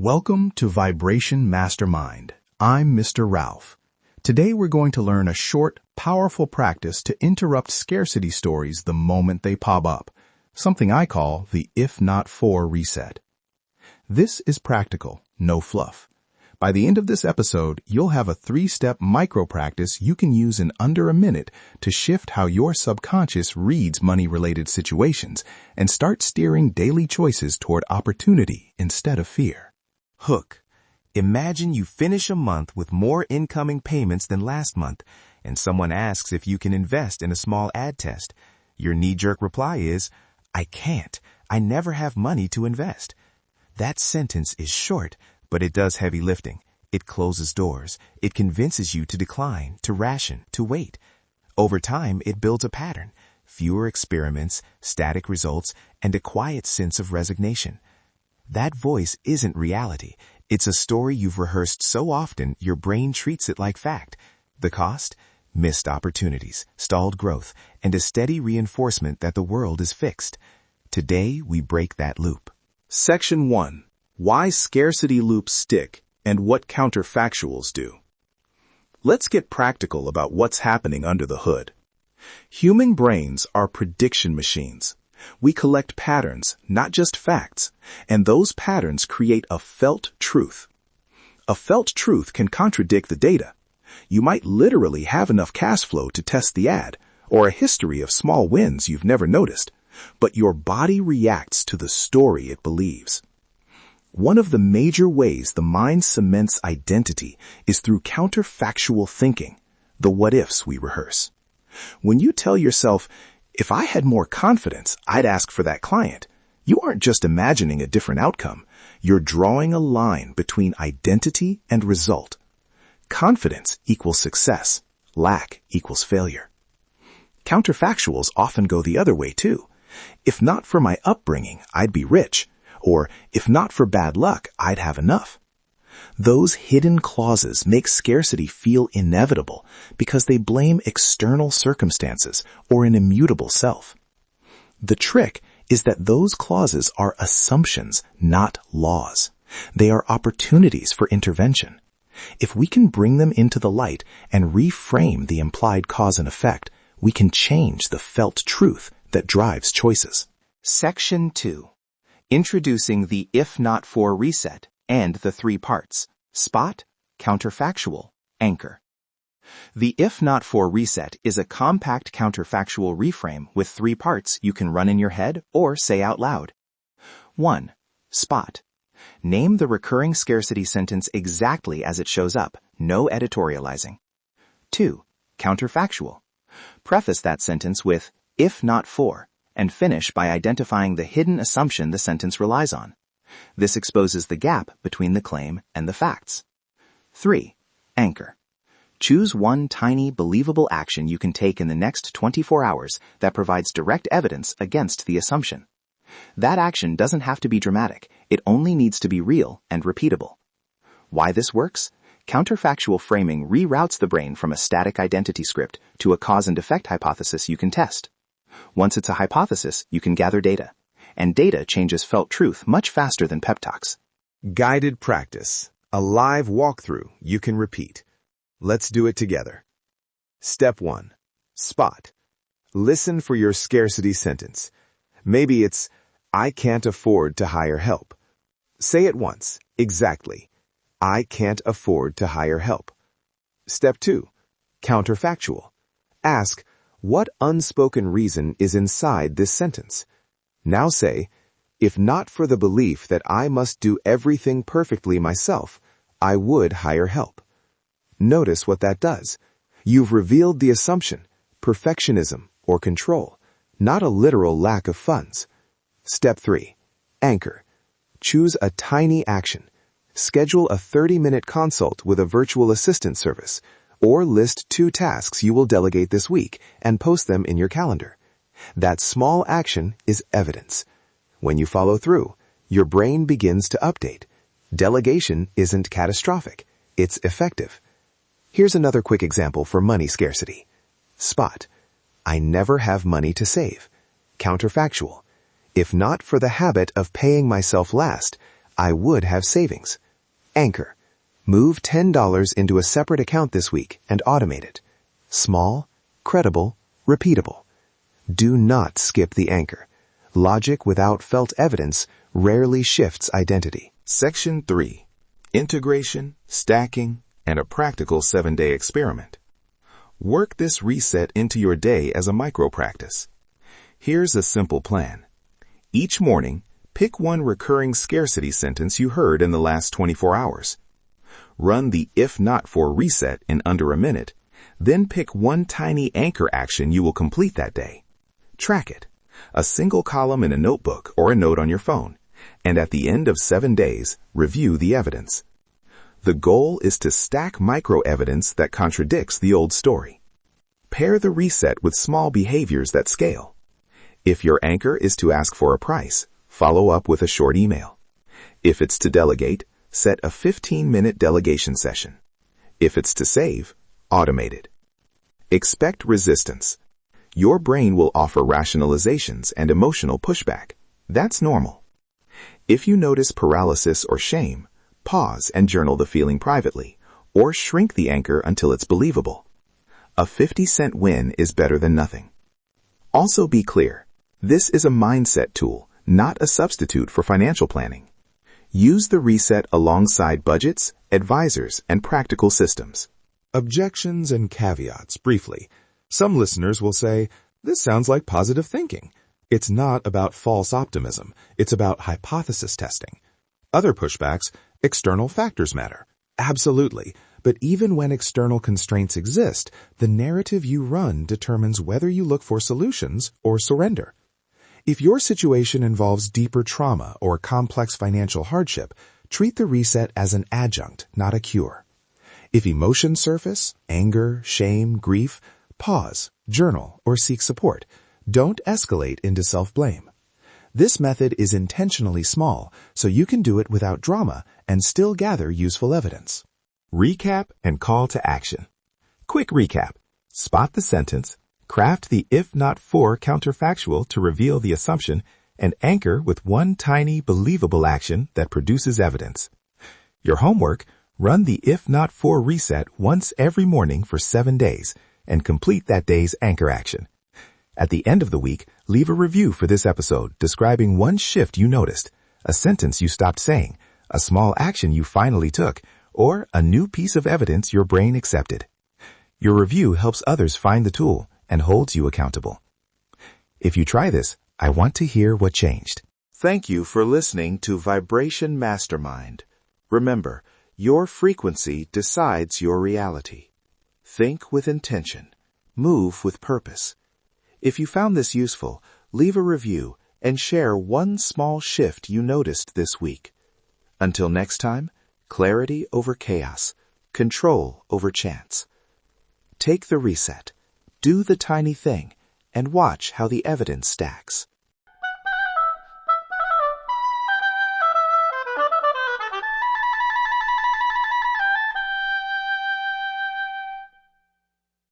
Welcome to Vibration Mastermind. I'm Mr. Ralph. Today we're going to learn a short, powerful practice to interrupt scarcity stories the moment they pop up, something I call the if not for reset. This is practical, no fluff. By the end of this episode, you'll have a 3-step micro practice you can use in under a minute to shift how your subconscious reads money-related situations and start steering daily choices toward opportunity instead of fear. Hook. Imagine you finish a month with more incoming payments than last month, and someone asks if you can invest in a small ad test. Your knee-jerk reply is, "I can't. I never have money to invest." That sentence is short, but it does heavy lifting. It closes doors. It convinces you to decline, to ration, to wait. Over time, it builds a pattern. Fewer experiments, static results, and a quiet sense of resignation. That voice isn't reality. It's a story you've rehearsed so often your brain treats it like fact. The cost? Missed opportunities, stalled growth, and a steady reinforcement that the world is fixed. Today, we break that loop. Section 1. Why scarcity loops stick and what counterfactuals do. Let's get practical about what's happening under the hood. Human brains are prediction machines. We collect patterns, not just facts, and those patterns create a felt truth. A felt truth can contradict the data. You might literally have enough cash flow to test the ad, or a history of small wins you've never noticed, but your body reacts to the story it believes. One of the major ways the mind cements identity is through counterfactual thinking, the what-ifs we rehearse. When you tell yourself, if I had more confidence, I'd ask for that client, you aren't just imagining a different outcome. You're drawing a line between identity and result. Confidence equals success. Lack equals failure. Counterfactuals often go the other way too. If not for my upbringing, I'd be rich. Or, if not for bad luck, I'd have enough. Those hidden clauses make scarcity feel inevitable because they blame external circumstances or an immutable self. The trick is that those clauses are assumptions, not laws. They are opportunities for intervention. If we can bring them into the light and reframe the implied cause and effect, we can change the felt truth that drives choices. Section 2. Introducing the if not for reset and the 3 parts: spot, counterfactual, anchor. The if not for reset is a compact counterfactual reframe with 3 parts you can run in your head or say out loud. 1. Spot. Name the recurring scarcity sentence exactly as it shows up, no editorializing. 2. Counterfactual. Preface that sentence with if not for, and finish by identifying the hidden assumption the sentence relies on. This exposes the gap between the claim and the facts. 3. Anchor. Choose one tiny, believable action you can take in the next 24 hours that provides direct evidence against the assumption. That action doesn't have to be dramatic. It only needs to be real and repeatable. Why this works? Counterfactual framing reroutes the brain from a static identity script to a cause and effect hypothesis you can test. Once it's a hypothesis, you can gather data. And data changes felt truth much faster than pep talks. Guided practice. A live walkthrough you can repeat. Let's do it together. Step 1. Spot. Listen for your scarcity sentence. Maybe it's, I can't afford to hire help. Say it once, exactly. I can't afford to hire help. Step 2. Counterfactual. Ask, what unspoken reason is inside this sentence? Now say, if not for the belief that I must do everything perfectly myself, I would hire help. Notice what that does. You've revealed the assumption, perfectionism or control, not a literal lack of funds. Step 3. Anchor. Choose a tiny action. Schedule a 30-minute consult with a virtual assistant service, or list 2 tasks you will delegate this week and post them in your calendar. That small action is evidence. When you follow through, your brain begins to update. Delegation isn't catastrophic. It's effective. Here's another quick example for money scarcity. Spot. I never have money to save. Counterfactual. If not for the habit of paying myself last, I would have savings. Anchor. Move $10 into a separate account this week and automate it. Small, credible, repeatable. Do not skip the anchor. Logic without felt evidence rarely shifts identity. Section 3. Integration, stacking, and a practical 7-day experiment. Work this reset into your day as a micro-practice. Here's a simple plan. Each morning, pick one recurring scarcity sentence you heard in the last 24 hours. Run the if not for reset in under a minute, then pick one tiny anchor action you will complete that day. Track it, a single column in a notebook or a note on your phone, and at the end of 7 days, review the evidence. The goal is to stack micro-evidence that contradicts the old story. Pair the reset with small behaviors that scale. If your anchor is to ask for a price, follow up with a short email. If it's to delegate, set a 15-minute delegation session. If it's to save, automate it. Expect resistance. Your brain will offer rationalizations and emotional pushback. That's normal. If you notice paralysis or shame, pause and journal the feeling privately, or shrink the anchor until it's believable. A 50-cent win is better than nothing. Also be clear, this is a mindset tool, not a substitute for financial planning. Use the reset alongside budgets, advisors, and practical systems. Objections and caveats, briefly. Some listeners will say, this sounds like positive thinking. It's not about false optimism. It's about hypothesis testing. Other pushbacks, external factors matter. Absolutely. But even when external constraints exist, the narrative you run determines whether you look for solutions or surrender. If your situation involves deeper trauma or complex financial hardship, treat the reset as an adjunct, not a cure. If emotions surface, anger, shame, grief, pause, journal, or seek support. Don't escalate into self-blame. This method is intentionally small, so you can do it without drama and still gather useful evidence. Recap and call to action. Quick recap. Spot the sentence, craft the if not for counterfactual to reveal the assumption, and anchor with one tiny believable action that produces evidence. Your homework, run the if not for reset once every morning for 7 days and complete that day's anchor action. At the end of the week, leave a review for this episode describing one shift you noticed, a sentence you stopped saying, a small action you finally took, or a new piece of evidence your brain accepted. Your review helps others find the tool and holds you accountable. If you try this, I want to hear what changed. Thank you for listening to Vibration Mastermind. Remember, your frequency decides your reality. Think with intention. Move with purpose. If you found this useful, leave a review and share one small shift you noticed this week. Until next time, clarity over chaos, control over chance. Take the reset, do the tiny thing, and watch how the evidence stacks.